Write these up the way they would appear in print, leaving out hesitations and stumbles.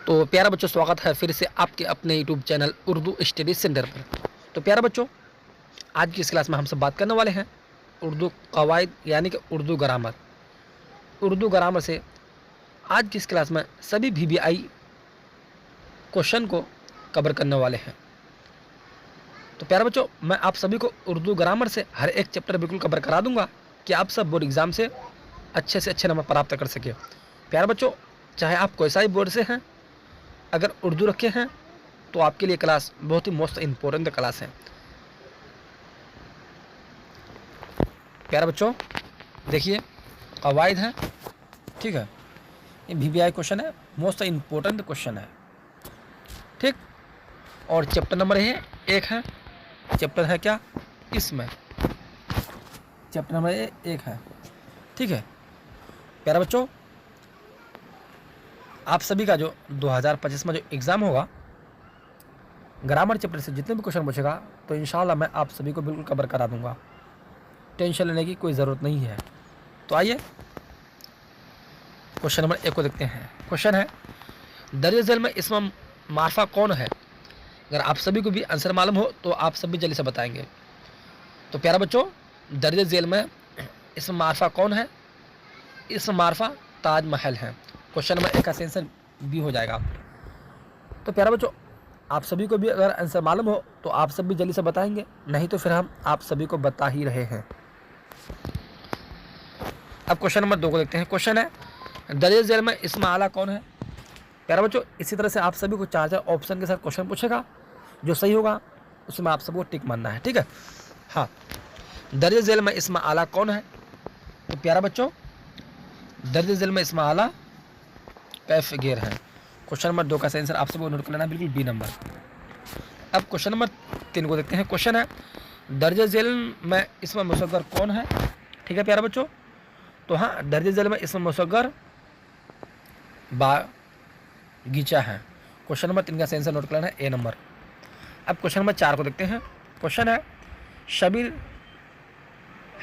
तो प्यारा बच्चों, स्वागत है फिर से आपके अपने YouTube channel Urdu study centre पर। तो प्यारा बच्चों, आज की इस क्लास में हम सब बात करने वाले हैं उर्दू कवायद यानी कि उर्दू ग्रामर। उर्दू ग्रामर से आज की इस क्लास में सभी VBI क्वेश्चन को कवर करने वाले हैं। तो प्यारा बच्चों, मैं आप सभी को उर्दू ग्रामर से हर एक चैप्टर बिल्कुल कवर करा दूंगा कि आप सब बोर्ड एग्ज़ाम से अच्छे नंबर प्राप्त कर सके। प्यारा बच्चों, चाहे आप कोई सा ही बोर्ड से हैं, अगर उर्दू रखे हैं तो आपके लिए क्लास बहुत ही मोस्ट इम्पोर्टेंट क्लास है। प्यारा बच्चों, देखिए कवायद है, ठीक है, ये VBI क्वेश्चन है, मोस्ट इम्पोर्टेंट क्वेश्चन है, ठीक। और चैप्टर नंबर है 1 है, चैप्टर है क्या इसमें, चैप्टर नंबर 1 है, ठीक है। प्यारा बच्चों, आप सभी का जो 2025 में जो एग्ज़ाम होगा, ग्रामर चैप्टर से जितने भी क्वेश्चन पूछेगा तो इंशाल्लाह मैं आप सभी को बिल्कुल कवर करा दूंगा, टेंशन लेने की कोई ज़रूरत नहीं है। तो आइए क्वेश्चन नंबर 1 को देखते हैं। क्वेश्चन है, दर्ज झेल में इसम मार्फा कौन है? अगर आप सभी को भी आंसर मालूम हो तो आप सभी जल्दी से बताएंगे। तो प्यारा बच्चों, दर्ज झेल में इसम मार्फा कौन है? इसम मार्फा ताजमहल है। क्वेश्चन नंबर 1 का आंसर बी हो जाएगा। तो प्यारा बच्चों, आप सभी को भी अगर आंसर मालूम हो तो आप सब भी जल्दी से बताएंगे, नहीं तो फिर हम आप सभी को बता ही रहे हैं। अब क्वेश्चन नंबर 2 को देखते हैं। क्वेश्चन है, दर्ज झेल में इसम आला कौन है? प्यारा बच्चों, इसी तरह से आप सभी को 4 ऑप्शन के साथ क्वेश्चन पूछेगा, जो सही होगा उसमें आप सबको टिक मारना है, ठीक है। हाँ, दर्ज झेल में इसम आला कौन है? तो प्यारा बच्चों, दर्ज झेल में इसम आला कैफ गेर है। क्वेश्चन नंबर 2 का आंसर आप सबको नोट कर लेना, बिल्कुल बी नंबर। अब क्वेश्चन नंबर 3 को देखते हैं। क्वेश्चन है, दर्ज झेल में इसम मुसग्गर कौन है? ठीक है प्यारा बच्चों, तो हाँ, दर्ज झेल में इसम मुसग्गर बागीचा है। क्वेश्चन नंबर 3 का आंसर नोट कर लेना है, ए नंबर। अब क्वेश्चन नंबर 4 को देखते हैं। क्वेश्चन है, शबीर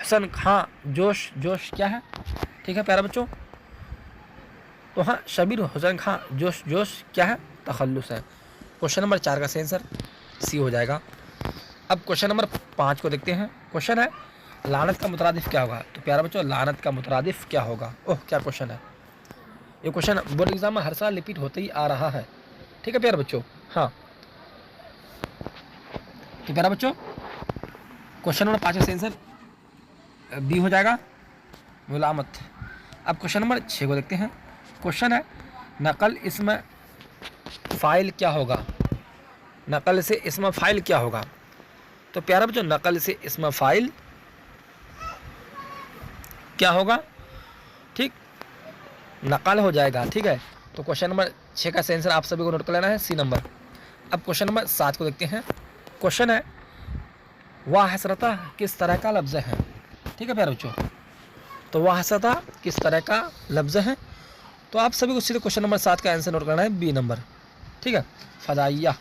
हसन खां जोश क्या है? ठीक है प्यारा बच्चों, तो हाँ, शबीर हुसैन खां जोश क्या है? तखल्लुस है। क्वेश्चन नंबर 4 का आंसर सी हो जाएगा। अब क्वेश्चन नंबर 5 को देखते हैं। क्वेश्चन है, लानत का मुतरादिफ क्या होगा? तो प्यारा बच्चों, लानत का मुतरादिफ क्या होगा? ओह, क्या क्वेश्चन है! ये क्वेश्चन बोर्ड एग्जाम में हर साल रिपीट होते ही आ रहा है, ठीक है प्यारा बच्चों। हाँ, तो प्यारा बच्चों, क्वेश्चन नंबर 5 का आंसर बी हो जाएगा, मुलामत। अब क्वेश्चन नंबर 6 को देखते हैं। क्वेश्चन है, नकल इसमें फ़ाइल क्या होगा? नकल से इसमें फ़ाइल क्या होगा? तो प्यारा बच्चों, नकल से इसमें फ़ाइल क्या होगा? ठीक, नकल हो जाएगा, ठीक है। तो क्वेश्चन नंबर 6 का आंसर आप सभी को नोट कर लेना है, सी नंबर। अब क्वेश्चन नंबर 7 को देखते हैं। क्वेश्चन है, वाह हसरता किस तरह का लफ्ज़ है? ठीक है प्यारे बच्चों, तो वाह हसरता किस तरह का लफ्ज़ है? तो आप सभी को सीधे क्वेश्चन नंबर 7 का आंसर नोट करना है, बी नंबर, ठीक है, फ़दाइया।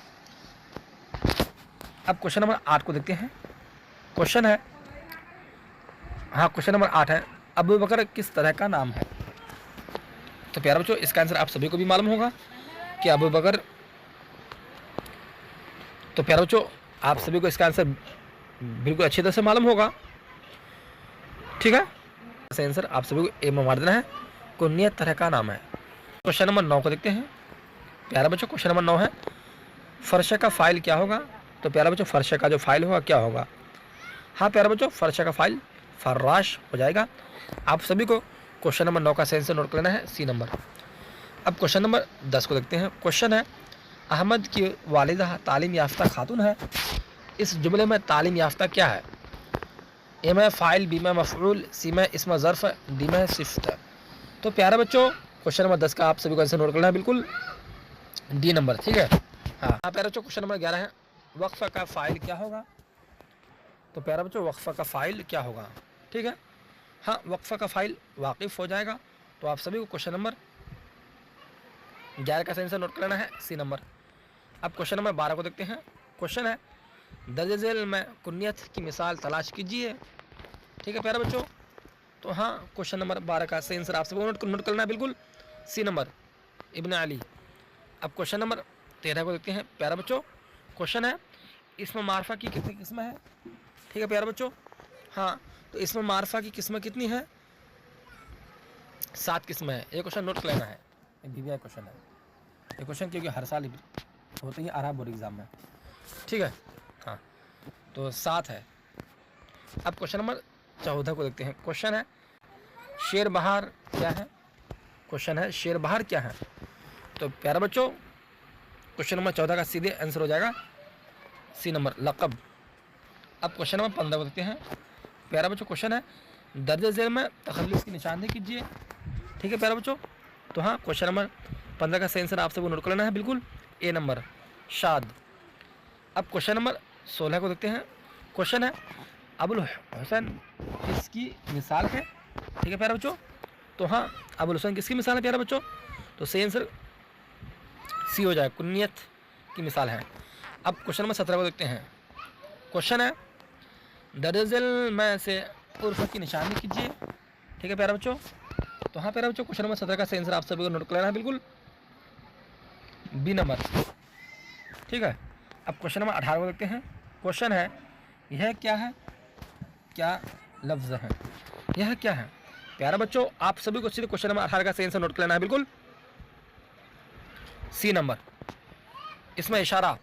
अब क्वेश्चन नंबर 8 को देखते हैं। क्वेश्चन है, हाँ, क्वेश्चन नंबर 8 है, अबू बकर किस तरह का नाम है? तो प्यारे बच्चों, इसका आंसर आप सभी को भी मालूम होगा कि अबू बकर, तो प्यारे बच्चों, आप सभी को इसका आंसर बिल्कुल अच्छी तरह से मालूम होगा, ठीक है। आंसर आप सभी को ए में मार देना है, कुन्नियत तरह का नाम है। क्वेश्चन नंबर 9 को देखते हैं। प्यारा बच्चों, क्वेश्चन नंबर 9 है, फर्श का फ़ाइल क्या होगा? तो प्यारा बच्चों, फर्श का जो फाइल होगा क्या होगा? हाँ प्यारा बच्चों, फर्श का फाइल फर्राश हो जाएगा। आप सभी को क्वेश्चन नंबर 9 का आंसर नोट कर लेना है, सी नंबर। अब क्वेश्चन नंबर 10 को देखते हैं। क्वेश्चन है, अहमद की वालिदा तालीम याफ्ता खातून है, इस जुमले में तालीम याफ्ता क्या है? ए में फ़ाइल, बी में मफ़ऊल, सी में इसम ज़र्फ़, डी में सिफ़त। तो प्यारे बच्चों, क्वेश्चन नंबर 10 का आप सभी को आंसर नोट करना है, बिल्कुल डी नंबर, ठीक है। हाँ प्यारे बच्चों, क्वेश्चन नंबर 11 है, वक्फ़ का फ़ाइल क्या होगा? तो प्यारे बच्चों, वक्फ़ का फ़ाइल क्या होगा? ठीक है, हाँ, वक्फ़ का फ़ाइल वाक़िफ़ हो जाएगा। तो आप सभी को क्वेश्चन नंबर 11 का आंसर नोट कर लेना है, सी नंबर। अब क्वेश्चन नंबर 12 को देखते हैं। क्वेश्चन है, दर्ज झेल में कुन्नियत की मिसाल तलाश कीजिए। ठीक है प्यारे बच्चों, तो हाँ, क्वेश्चन नंबर 12 का आंसर आप सबको नोट करना है, बिल्कुल सी नंबर, इब्न अली। अब क्वेश्चन नंबर 13 को देखते हैं प्यारे बच्चों। क्वेश्चन है इसमें मार्फा की कितनी किस्में हैं? ठीक है प्यारे बच्चों। हाँ, तो इसमें मार्फा की किस्में कितनी है? 7 किस्में हैं। ये क्वेश्चन नोट कर लेना है, ये BBI क्वेश्चन है ये क्वेश्चन, क्योंकि हर साल होते ही आ रहा है बोर्ड एग्जाम में। ठीक है, हाँ, तो 7 है। अब क्वेश्चन नंबर 14 को देखते हैं। क्वेश्चन है शेर बहार क्या है? क्वेश्चन है शेर बहार क्या है? तो प्यारे बच्चों क्वेश्चन नंबर 14 का सीधे आंसर हो जाएगा C नंबर, लक़ब। अब क्वेश्चन नंबर 15 को देखते हैं प्यारे बच्चों। क्वेश्चन है दर्ज झेल में तख़ल्लुस की निशानदेही कीजिए। ठीक है प्यारे बच्चों, तो हाँ, क्वेश्चन नंबर 15 का सही आंसर आप सबको नोट कर लेना है, बिल्कुल A नंबर, शाद। अब क्वेश्चन नंबर 16 को देखते हैं। क्वेश्चन है अबुल हुसैन किसकी मिसाल है? ठीक है प्यारे बच्चों, तो हाँ, अबुल हुसैन किसकी मिसाल है प्यारे बच्चों? तो सही आंसर C हो जाए, कुन्नियत की मिसाल है। अब क्वेश्चन नंबर 17 को देखते हैं। क्वेश्चन है दर्जल में से उर्फ की निशानी कीजिए। ठीक है प्यारे बच्चों, तो हाँ प्यारे बच्चों क्वेश्चन नंबर 17 का सही आंसर आप सभी को नोट कर लेना है, बिल्कुल B नंबर। ठीक है, अब क्वेश्चन नंबर 18 को देखते हैं। क्वेश्चन है यह क्या है? क्या लफ्ज़ है? यह क्या है? प्यारे बच्चों आप सभी को सीधे क्वेश्चन नंबर 18 का सही आंसर नोट कर लेना है, बिल्कुल C नंबर, इसमें इशारा।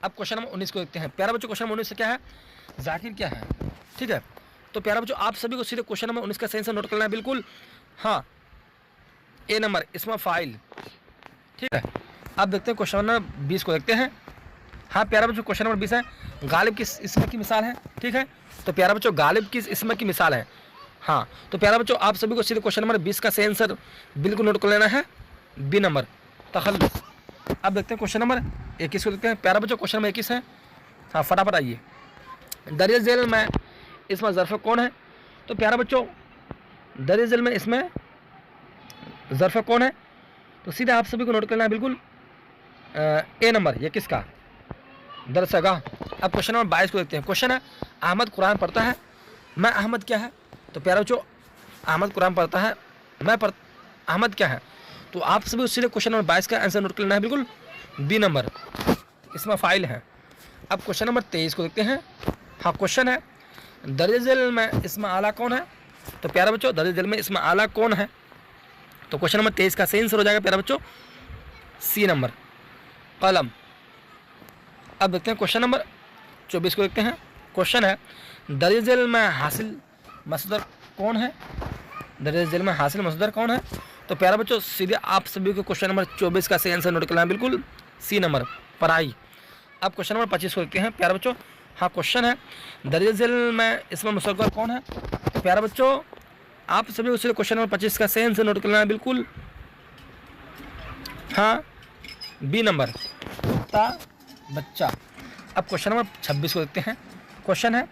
अब क्वेश्चन नंबर 19 को देखते हैं। प्यारे बच्चों क्वेश्चन नंबर 19 से क्या है? जाकिर क्या है? ठीक है, तो प्यारे बच्चों आप सभी को सीधे क्वेश्चन नंबर 19 का सही आंसर नोट कर लेना है, बिल्कुल हाँ, A नंबर, इसमें फ़ाइल। ठीक है, अब देखते हैं क्वेश्चन नंबर 20 को देखते हैं। हाँ प्यारे बच्चों क्वेश्चन नंबर 20 है गालिब किस इसम की मिसाल है? ठीक है, तो प्यारे बच्चों गालिब किस इसम की मिसाल है? हाँ, तो प्यारे बच्चों आप सभी को सीधे क्वेश्चन नंबर 20 का सही आंसर बिल्कुल नोट कर लेना है, B नंबर, तख़ल्लुस। अब देखते हैं क्वेश्चन नंबर 21 को देखते हैं। प्यारे बच्चों क्वेश्चन नंबर 21 है, हाँ फटाफट आइए। दरिया झेल में इसमें ज़र्फ़ कौन है? तो प्यारे बच्चों दरिया झेल में इसमें ज़र्फ़ कौन है? तो सीधे आप सभी को नोट करना है, बिल्कुल A नंबर, ये किसका? दरसगाह। अब क्वेश्चन नंबर 22 को देखते हैं। क्वेश्चन है अहमद कुरान पढ़ता है, मैं अहमद क्या है? तो प्यारे बच्चों अहमद कुरान पढ़ता है, अहमद क्या है? तो आप सभी सीधे क्वेश्चन नंबर 22 का आंसर नोट कर लेना है, बिल्कुल B नंबर, इसमें फ़ाइल है। अब क्वेश्चन नंबर 23 को देखते हैं। हाँ, क्वेश्चन है दर्ज झेल में इसमें आला कौन है? तो प्यारे बच्चों दर्ज झेल में इसमें आला कौन है? तो क्वेश्चन नंबर 23 का सही आंसर हो जाएगा प्यारे बच्चों C नंबर, कलम। अब देखते हैं क्वेश्चन नंबर 24 को देखते हैं। क्वेश्चन है दर्ज झेल में हासिल मसदर कौन है? दर्ज झेल में हासिल मसदर कौन है? तो प्यारे बच्चों सीधे आप सभी को क्वेश्चन नंबर 24 का सही आंसर नोट करना है, बिल्कुल C नंबर, पढ़ाई। अब क्वेश्चन नंबर 25 को देखते हैं प्यारे बच्चों। हाँ, क्वेश्चन है दर्ज झेल में इसमें मुसव्वर कौन है? तो प्यारे बच्चों आप सभी को सीधे क्वेश्चन नंबर 25 का सही आंसर नोट करना है, बिल्कुल हाँ, B नंबर, कुत्ता बच्चा। अब क्वेश्चन नंबर 26 को देखते हैं। क्वेश्चन है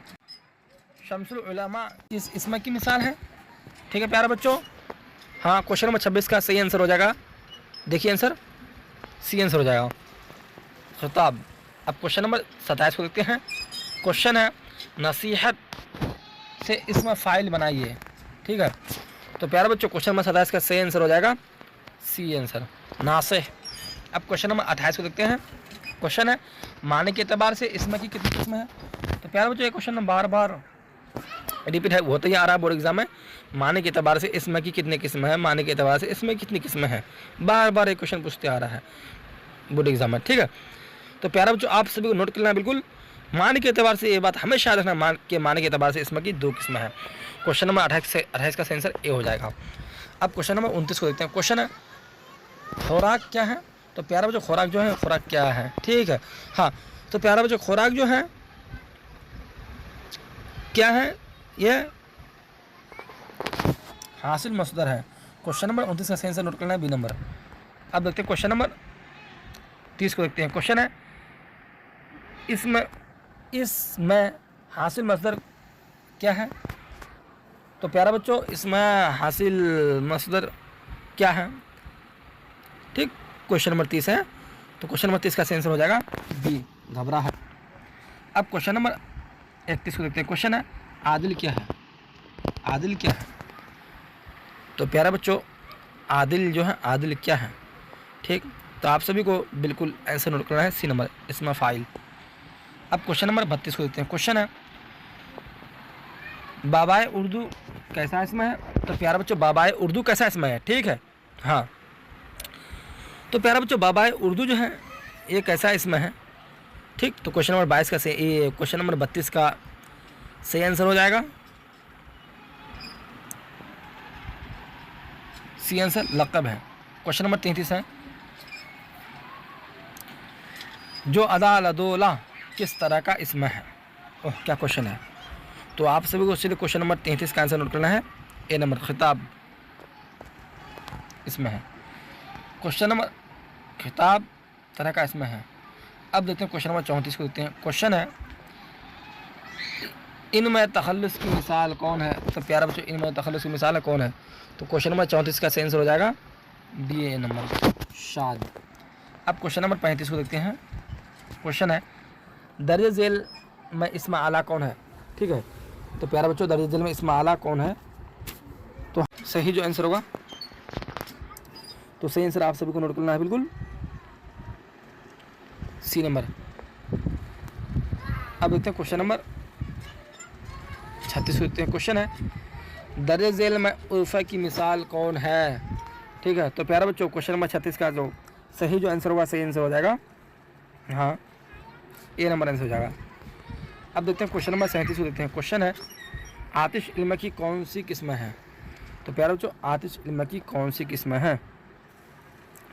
शम्सुल उलमा किस इसम की मिसाल है? ठीक है प्यारे बच्चों, हाँ, क्वेश्चन नंबर 26 का सही आंसर हो जाएगा, देखिए आंसर C आंसर हो जाएगा, खिताब। अब क्वेश्चन नंबर 27 को देखते हैं। क्वेश्चन है नसीहत से इसमें फ़ाइल बनाइए। ठीक है, तो प्यारे बच्चों क्वेश्चन नंबर 27 का सही आंसर हो जाएगा C आंसर, नासिह। अब क्वेश्चन नंबर 28 को देखते हैं। क्वेश्चन है माने के एतबार से इसमें की कितनी किस्म है? तो प्यारे बच्चों ये क्वेश्चन बार बार रिपीट है, होता ही आ रहा है बोर्ड एग्जाम में। माने के एतबार से इसमें की कितनी किस्म है, माने के एतबार से इसमें कितनी किस्में हैं, बार बार एक क्वेश्चन पूछते आ रहा है बोर्ड एग्जाम में। ठीक है, तो प्यारे बच्चों आप सभी को नोट करना है, बिल्कुल माने के एतबार से ये बात हमेशा याद रखना, माने के एतबार से इसमें की 2 किस्में हैं। क्वेश्चन नंबर 28 का आंसर A हो जाएगा। अब क्वेश्चन नंबर 29 को देखते हैं। क्वेश्चन है खुराक क्या है? तो प्यारे बच्चों खुराक जो है, खुराक क्या है? ठीक है, हाँ, तो प्यारे बच्चों खुराक जो है क्या है? ये हासिल मसदर है। क्वेश्चन नंबर 29 का सही आंसर नोट करना है, B नंबर। अब देखते हैं क्वेश्चन नंबर 30 को देखते हैं। क्वेश्चन है इसमें हासिल मसदर क्या है? तो प्यारे बच्चों इसमें हासिल मसदर क्या है? ठीक, क्वेश्चन नंबर 30 है, तो क्वेश्चन नंबर 30 का सही आंसर हो जाएगा B, घबराहट। अब क्वेश्चन नंबर 31 को देखते हैं। क्वेश्चन है आदिल क्या है? आदिल क्या है? तो प्यारे बच्चों आदिल जो है, आदिल क्या है? ठीक, तो आप सभी को बिल्कुल आंसर नोट करना है सी नंबर, इसमें फाइल। अब क्वेश्चन नंबर 32 को देखते हैं। क्वेश्चन है बाबाए उर्दू कैसा इसमें है? तो प्यारा बच्चों बाबाए उर्दू कैसा इसमें है, ठीक है। हाँ, तो प्यारा बच्चों बाबाए उर्दू जो है ये कैसा इसमें है, ठीक। तो क्वेश्चन नंबर 22 का से ये क्वेश्चन नंबर 32 का सही आंसर हो जाएगा सी आंसर लक़ब है। क्वेश्चन नंबर 33 है जो अदा लदोला किस तरह का इसमें है? ओह क्या क्वेश्चन है। तो आप सभी को सीधे क्वेश्चन नंबर 33 का आंसर नोट करना है, ए नंबर खिताब इसमें है। क्वेश्चन नंबर खिताब तरह का इसमें है। अब देखते हैं क्वेश्चन नंबर 34 को देखते हैं। क्वेश्चन है इनमें तखल्लुस की मिसाल कौन है? तो प्यारा बच्चों इनमें तखल्लुस की मिसाल कौन है? तो क्वेश्चन नंबर 34 का सही आंसर हो जाएगा डी ए नंबर शाद। अब क्वेश्चन नंबर 35 को देखते हैं। क्वेश्चन है दर्ज झेल में इसमें आला कौन है, ठीक है। तो प्यारा बच्चों दर्ज झेल में इसमें आला कौन है? तो सही जो आंसर होगा, तो सही आंसर आप सभी को नोट करना है बिल्कुल सी नंबर। अब देखते हैं क्वेश्चन नंबर 36 को देखते हैं। क्वेश्चन है दर्ज झेल में उर्फा की मिसाल कौन है, ठीक है। तो प्यारा बच्चों क्वेश्चन नंबर 36 का जो सही जो आंसर होगा, सही आंसर हो जाएगा हाँ ए नंबर आंसर हो जाएगा। अब देखते हैं क्वेश्चन नंबर 37 को देखते हैं। क्वेश्चन है आतिश इल्म की कौन सी किस्म है? तो प्यारा बच्चों आतिश इल्म की कौन सी किस्म है,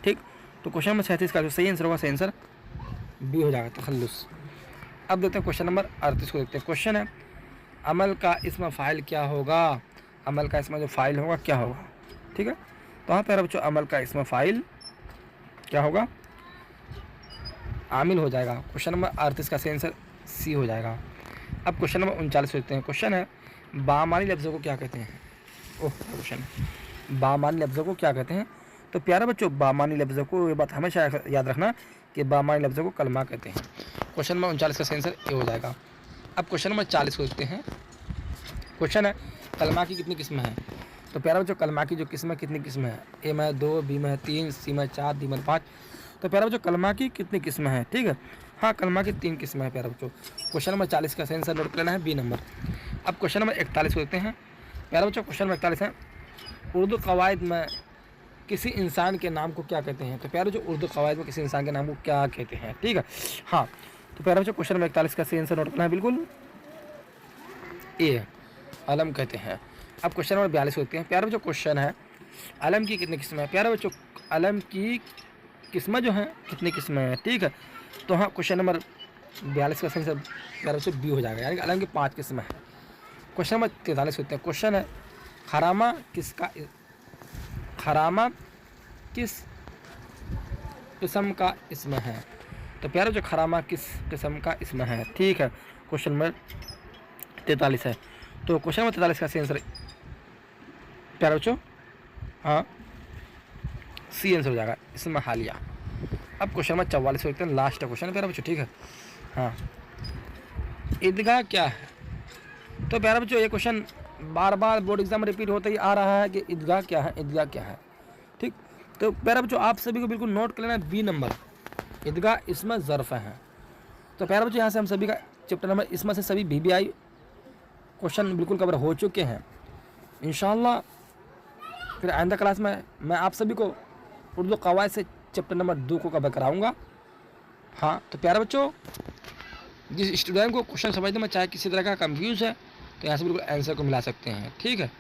ठीक। तो क्वेश्चन नंबर 37 का जो सही आंसर होगा, सही आंसर बी हो जाएगा तखल्लुस। अब देखते हैं क्वेश्चन नंबर 38 को देखते हैं। क्वेश्चन है अमल का इसमें फ़ाइल क्या होगा? अमल का इसमें जो फ़ाइल होगा क्या होगा, ठीक है। तो हाँ प्यारा बच्चों अमल का इसमें फ़ाइल क्या होगा, आमिल हो जाएगा। क्वेश्चन नंबर 38 का सही आंसर सी हो जाएगा। अब क्वेश्चन नंबर 39 देखते हैं। क्वेश्चन है बामानी लफ्ज़ों को क्या कहते हैं? ओह क्वेश्चन बामानी लफ्ज़ों को क्या कहते हैं? तो प्यारा बच्चों बामानी लफ्ज़ों को ये बात हमेशा याद रखना कि बामानी लफ्ज़ों को कलमा कहते हैं। क्वेश्चन नंबर 39 का सही आंसर ए हो जाएगा। अब क्वेश्चन नंबर 40 को देखते हैं। क्वेश्चन है कलमा की कितनी किस्में हैं? तो प्यारा बच्चों कलमा की जो किस्में कितनी किस्में हैं? ए में 2, बी में 3, सी में 4, डी में 5। तो प्यारा बच्चों कलमा की कितनी किस्में हैं, ठीक है। हाँ कलमा की 3 किस्में हैं प्यारा बच्चों। क्वेश्चन नंबर 40 का सही आंसर नोट करना है बी नंबर। अब क्वेश्चन नंबर 41 को देखते हैं। प्यारा बच्चों क्वेश्चन नंबर 41 है उर्दू कवायद में किसी इंसान के नाम को क्या कहते हैं? तो प्यारा बच्चों उर्दू कवायद में किसी इंसान के नाम को क्या कहते हैं, ठीक है। हाँ तो प्यारा बच्चों क्वेश्चन नंबर 41 का सही आंसर नोट करना है बिल्कुल ए अलम कहते हैं। अब क्वेश्चन नंबर 42 को देखते हैं। प्यारा बच्चों क्वेश्चन है अलम की कितनी किस्में हैं? प्यारा बच्चों अलम की किस्में जो हैं कितनी किस्में हैं, ठीक है। तो हाँ क्वेश्चन नंबर 42 का सही आंसर प्यारा बच्चों बी हो जाएगा, यानी कि अलम की 5 किस्में हैं। क्वेश्चन नंबर 43 को देखते हैं। क्वेश्चन है खरामा किस किस्म का इसमें है? तो प्यारा जो खरामा किस किस्म का इसमें है, ठीक है। क्वेश्चन नंबर 43 है। तो क्वेश्चन नंबर 43 का सही आंसर प्यारा बच्चों हाँ सी आंसर हो जाएगा इसमें हालिया। अब क्वेश्चन नंबर 44 देखते हैं, लास्ट क्वेश्चन है प्यारा बच्चों, ठीक है। हाँ ईदगाह क्या है? तो प्यारा बच्चों ये क्वेश्चन बार बार बोर्ड एग्जाम में रिपीट होता ही आ रहा है कि ईदगाह क्या है, ईदगाह क्या है, ठीक। तो प्यारा बच्चों आप सभी को बिल्कुल नोट कर लेना है बी नंबर ईदगाह इसमें ज़र्फ़ है। तो प्यारा बच्चों यहाँ से हम सभी का चैप्टर नंबर इसमें से सभी BBI क्वेश्चन बिल्कुल कवर हो चुके हैं। इंशाअल्लाह फिर आइंदा क्लास में मैं आप सभी को उर्दू कवायद से चैप्टर नंबर 2 को कवर कराऊंगा। हाँ तो प्यारे बच्चों जिस स्टूडेंट को क्वेश्चन समझने में चाहे किसी तरह का कंफ्यूज है तो यहाँ से बिल्कुल आंसर को मिला सकते हैं, ठीक है।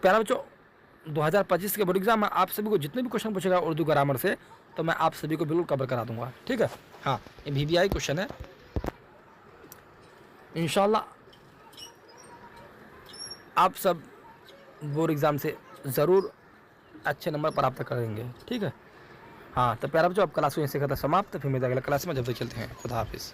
प्यारे बच्चों 2025 के बोर्ड एग्जाम में आप सभी को जितने भी क्वेश्चन पूछेगा उर्दू ग्रामर से, तो मैं आप सभी को बिल्कुल कवर करा दूंगा, ठीक है। हाँ, ये VVI क्वेश्चन है, इंशाल्लाह आप सब बोर्ड एग्ज़ाम से ज़रूर अच्छे नंबर प्राप्त करेंगे, ठीक है। हाँ, तो प्यारे बच्चों अब क्लास को यहीं से खत्म समाप्त, फिर मिलते हैं अगले क्लास में, जब तक चलते हैं, खुदा हाफिज़।